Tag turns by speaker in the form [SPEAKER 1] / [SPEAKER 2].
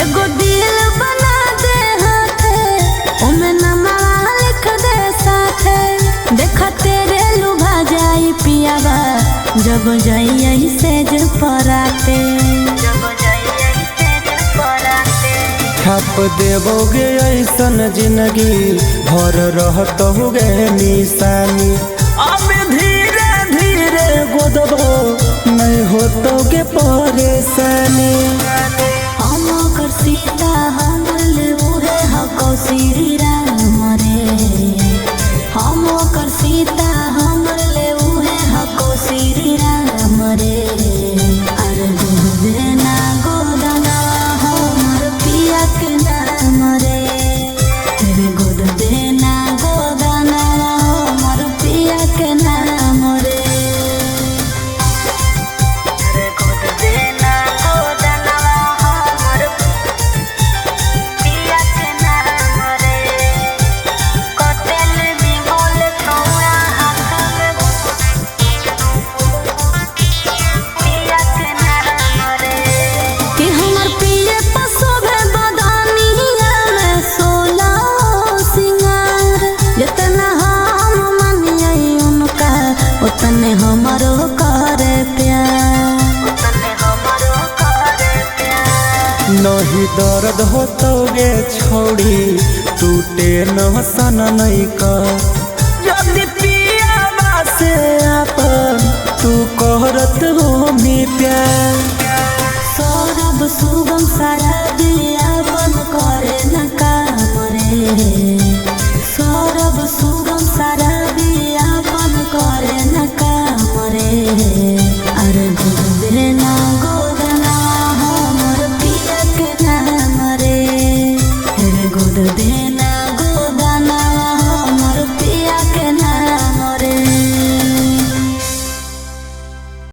[SPEAKER 1] एगो दिल बना दे हाथे ओमे नामा लिख दे साथे देखा तेरे लुभा जाई पियावा जब जाई सेज पराते
[SPEAKER 2] छाप देवोगे ऐसन जिंदगी भर रहतोगे निशानी अब धीरे धीरे गोदबो नहीं होतोगे परेशानी।
[SPEAKER 1] हम कर सीता हम लेबुहे हको श्री राम रे हम कर सीता हम लेबुहे हको श्री राम रे अरे देना गोदना हमर पिया के नाम रे तेरे गोद देना गोदना हमर पिया के नाम रे तेरे गोद देना गोदना हमर पिया के नाम रे कतेल भी बोल तोरा हाथ में पिया के नाम रे कि हमर पिए पसोभे बदानिया में सोला सिंगार जितना हम मानिए उनका उतने हमरो करे प्यार
[SPEAKER 2] नहीं दर्द होतोगे छोड़ी टूटे न सन नहीं कर यदि पिया से अपन तू कहरत हो मी प्यार
[SPEAKER 1] सौरभ सुगम सारा